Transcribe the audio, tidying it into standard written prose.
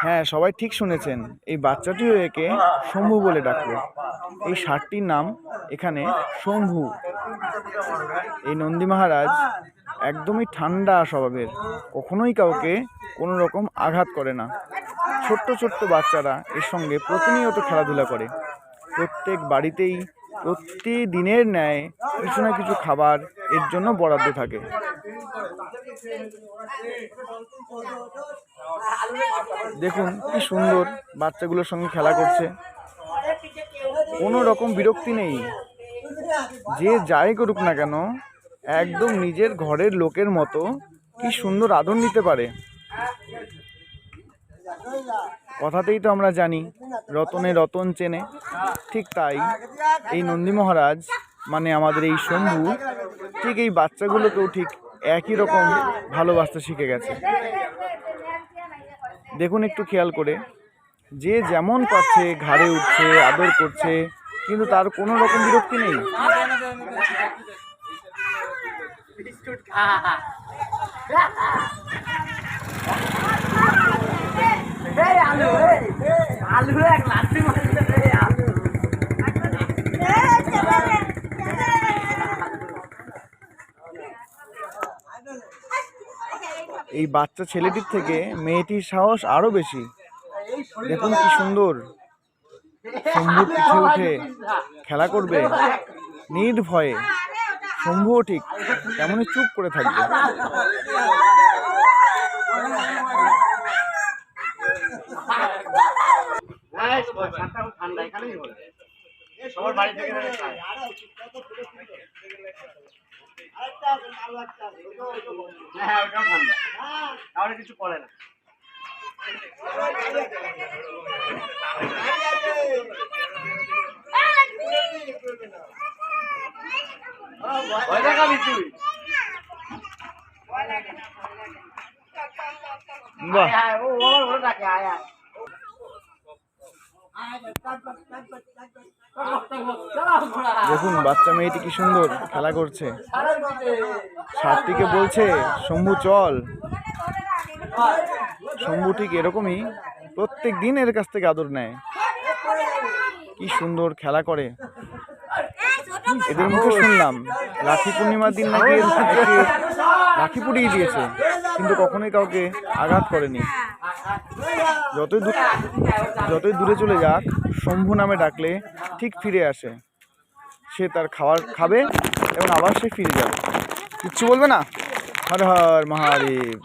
হ্যাঁ, সবাই ঠিক শুনেছেন। এই বাচ্চাটিও একে শম্ভু বলে ডাকলো। এই ষাঁড়টির নাম এখানে শম্ভু। এই নন্দী মহারাজ একদমই ঠান্ডা স্বভাবের, কখনোই কাউকে কোনো রকম আঘাত করে না। ছোট্ট ছোট্ট বাচ্চারা এর সঙ্গে প্রতিনিয়ত খেলাধুলা করে। প্রত্যেক বাড়িতেই প্রতিদিনের ন্যায় কিছু না কিছু খাবার এর জন্য বরাদ্দ থাকে। দেখুন কি সুন্দর বাচ্চাগুলোর সঙ্গে খেলা করছে, কোনো রকম বিরক্তি নেই। যে যাই করুক না কেন একদম নিজের ঘরের লোকের মতো কি সুন্দর আদর নিতে পারে। কথাতেই তো আমরা জানি রতনে রতন চেনে, ঠিক তাই এই নন্দী মহারাজ মানে আমাদের এই শম্ভু ঠিক এই বাচ্চাগুলোকেও ঠিক একই রকম ভালোবাসতে শিখে গেছে। দেখুন একটু খেয়াল করে, যে যেমন পাচ্ছে ঘাড়ে উঠছে, আদর করছে, কিন্তু তার কোনো রকম বিরক্তি নেই। এই বাচ্চা ছেলেটির থেকে মেয়েটির সাহস আরো বেশি। দেখুন কি সুন্দর শম্ভুর পিঠে উঠে খেলা করবে নির্ভয়ে। শম্ভুও ঠিক তেমনই চুপ করে থাকবে। কিছু করে না। দেখুন বাচ্চা মেয়েটি কি সুন্দর খেলা করছে। ষাঁড়টিকে বলছে শম্ভু চল। শম্ভু ঠিক এরকমই প্রত্যেক দিন এর কাছ থেকে আদর নেয়। কি সুন্দর খেলা করে। এদের মুখে শুনলাম রাখি পূর্ণিমার দিন নাকি রাখি পরিয়ে দিয়েছে, কিন্তু কখনোই কাউকে আঘাত করেনি। যতই দূরে চলে যাক শম্ভু নামে ডাকলে ঠিক ফিরে আসে। সে তার খাবার খাবে এবং আবার সে ফিরে যাবে, কিচ্ছু বলবে না। হর হর মহাদেব।